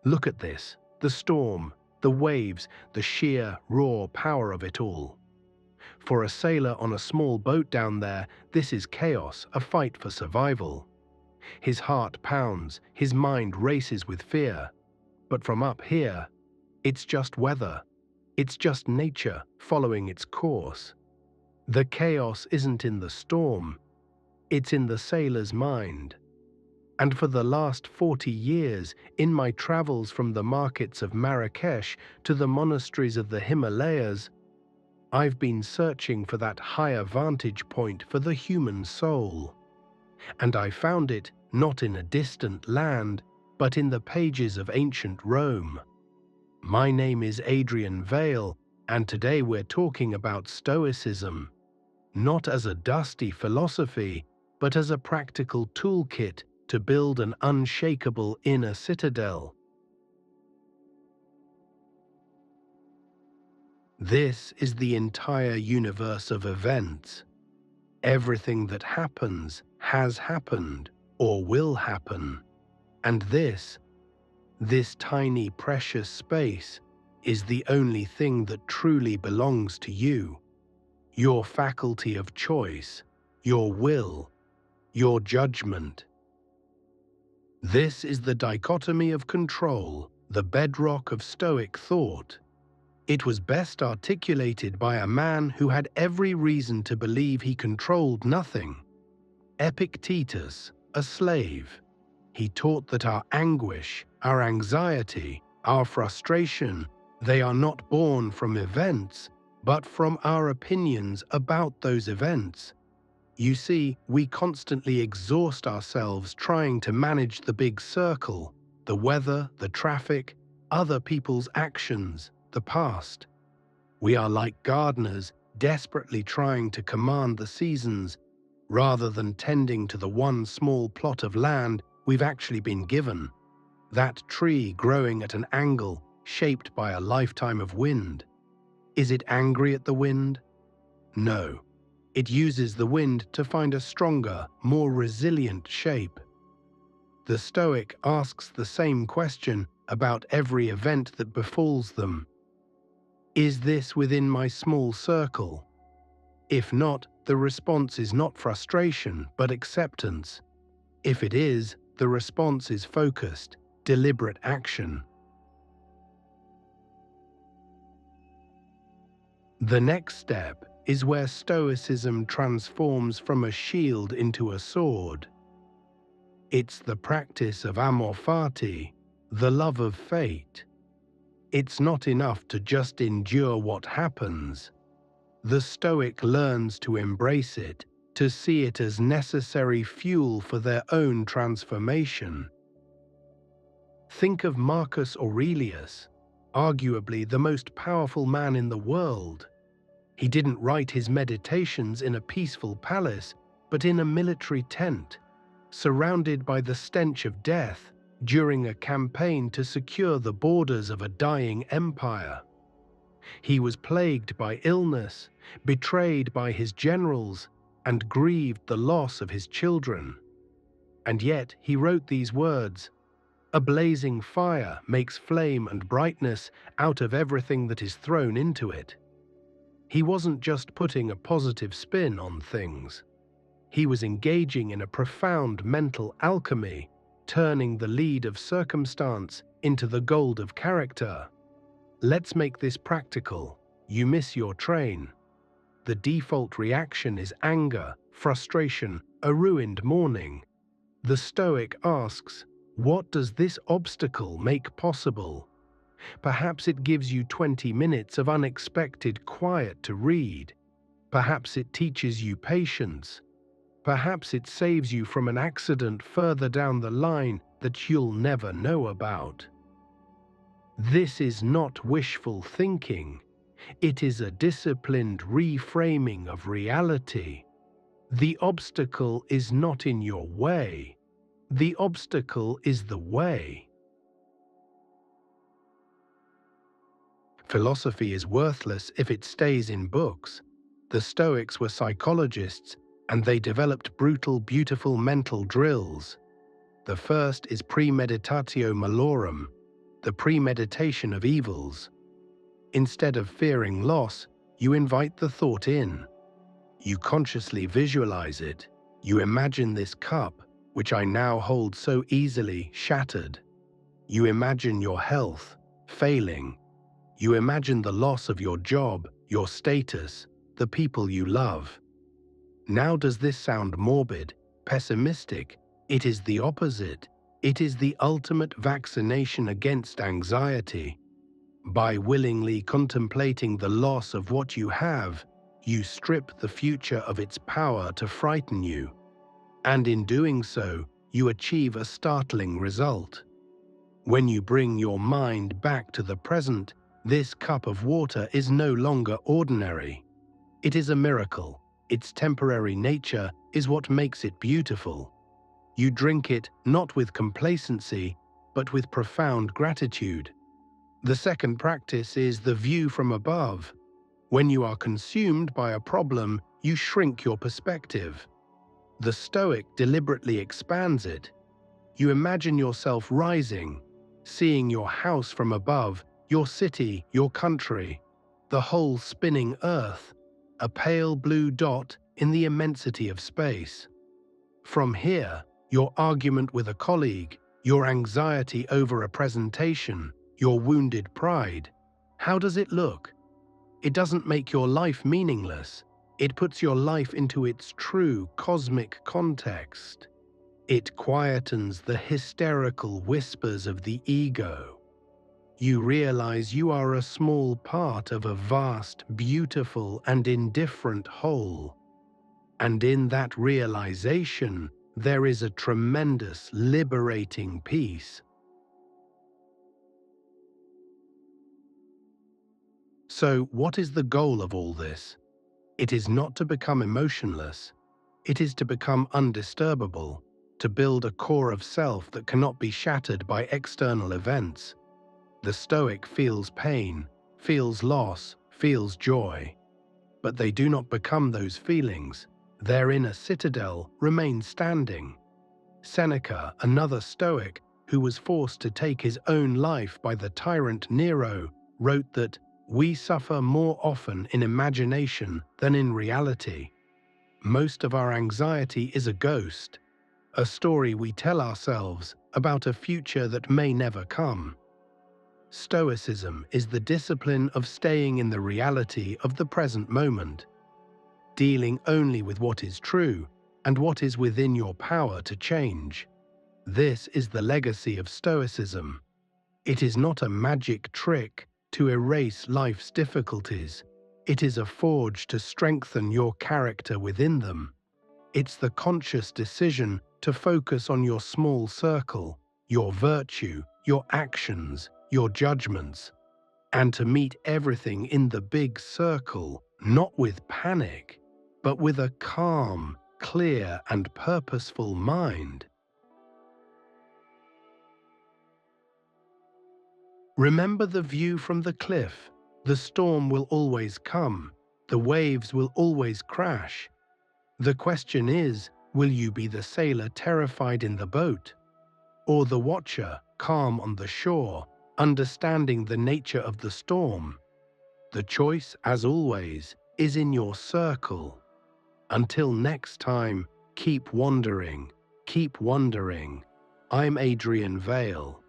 Look at this, the storm, the waves, the sheer, raw power of it all. For a sailor on a small boat down there, this is chaos, a fight for survival. His heart pounds, his mind races with fear. But from up here, it's just weather. It's just nature following its course. The chaos isn't in the storm, it's in the sailor's mind. And for the last 40 years, in my travels from the markets of Marrakesh to the monasteries of the Himalayas, I've been searching for that higher vantage point for the human soul. And I found it not in a distant land, but in the pages of ancient Rome. My name is Adrian Vale, and today we're talking about Stoicism, not as a dusty philosophy, but as a practical toolkit to build an unshakable inner citadel. This is the entire universe of events. Everything that happens has happened or will happen. And this tiny precious space is the only thing that truly belongs to you. Your faculty of choice, your will, your judgment. This is the dichotomy of control, the bedrock of Stoic thought. It was best articulated by a man who had every reason to believe he controlled nothing. Epictetus, a slave. He taught that our anguish, our anxiety, our frustration, they are not born from events, but from our opinions about those events. You see, we constantly exhaust ourselves trying to manage the big circle, the weather, the traffic, other people's actions, the past. We are like gardeners desperately trying to command the seasons, rather than tending to the one small plot of land we've actually been given. That tree growing at an angle shaped by a lifetime of wind. Is it angry at the wind? No. It uses the wind to find a stronger, more resilient shape. The Stoic asks the same question about every event that befalls them. Is this within my small circle? If not, the response is not frustration, but acceptance. If it is, the response is focused, deliberate action. The next step is where Stoicism transforms from a shield into a sword. It's the practice of Amor Fati, the love of fate. It's not enough to just endure what happens. The Stoic learns to embrace it, to see it as necessary fuel for their own transformation. Think of Marcus Aurelius, arguably the most powerful man in the world. He didn't write his meditations in a peaceful palace, but in a military tent, surrounded by the stench of death during a campaign to secure the borders of a dying empire. He was plagued by illness, betrayed by his generals, and grieved the loss of his children. And yet he wrote these words, "A blazing fire makes flame and brightness out of everything that is thrown into it." He wasn't just putting a positive spin on things. He was engaging in a profound mental alchemy, turning the lead of circumstance into the gold of character. Let's make this practical. You miss your train. The default reaction is anger, frustration, a ruined morning. The Stoic asks, what does this obstacle make possible? Perhaps it gives you 20 minutes of unexpected quiet to read. Perhaps it teaches you patience. Perhaps it saves you from an accident further down the line that you'll never know about. This is not wishful thinking. It is a disciplined reframing of reality. The obstacle is not in your way. The obstacle is the way. Philosophy is worthless if it stays in books. The Stoics were psychologists, and they developed brutal, beautiful mental drills. The first is Premeditatio Malorum. the premeditation of evils. Instead of fearing loss, you invite the thought in. You consciously visualize it. You imagine this cup, which I now hold so easily, shattered. You imagine your health failing. You imagine the loss of your job, your status, the people you love. Now, does this sound morbid, pessimistic? It is the opposite. It is the ultimate vaccination against anxiety. By willingly contemplating the loss of what you have, you strip the future of its power to frighten you. And in doing so, you achieve a startling result. When you bring your mind back to the present, this cup of water is no longer ordinary. It is a miracle. Its temporary nature is what makes it beautiful. You drink it not with complacency, but with profound gratitude. The second practice is the view from above. When you are consumed by a problem, you shrink your perspective. The Stoic deliberately expands it. You imagine yourself rising, seeing your house from above, your city, your country, the whole spinning earth, a pale blue dot in the immensity of space. From here, your argument with a colleague, your anxiety over a presentation, your wounded pride, how does it look? It doesn't make your life meaningless. It puts your life into its true cosmic context. It quietens the hysterical whispers of the ego. You realize you are a small part of a vast, beautiful, and indifferent whole. And in that realization, there is a tremendous, liberating peace. So, what is the goal of all this? It is not to become emotionless. It is to become undisturbable, to build a core of self that cannot be shattered by external events. The Stoic feels pain, feels loss, feels joy. But they do not become those feelings. Their inner citadel remains standing. Seneca, another Stoic, who was forced to take his own life by the tyrant Nero, wrote that we suffer more often in imagination than in reality. Most of our anxiety is a ghost, a story we tell ourselves about a future that may never come. Stoicism is the discipline of staying in the reality of the present moment, dealing only with what is true and what is within your power to change. This is the legacy of Stoicism. It is not a magic trick to erase life's difficulties. It is a forge to strengthen your character within them. It's the conscious decision to focus on your small circle, your virtue, your actions, your judgments, and to meet everything in the big circle, not with panic, but with a calm, clear, and purposeful mind. Remember the view from the cliff. The storm will always come. The waves will always crash. The question is, will you be the sailor terrified in the boat, or the watcher calm on the shore, understanding the nature of the storm? The choice, as always, is in your circle. Until next time, keep wondering, keep wondering. I'm Adrian Vale.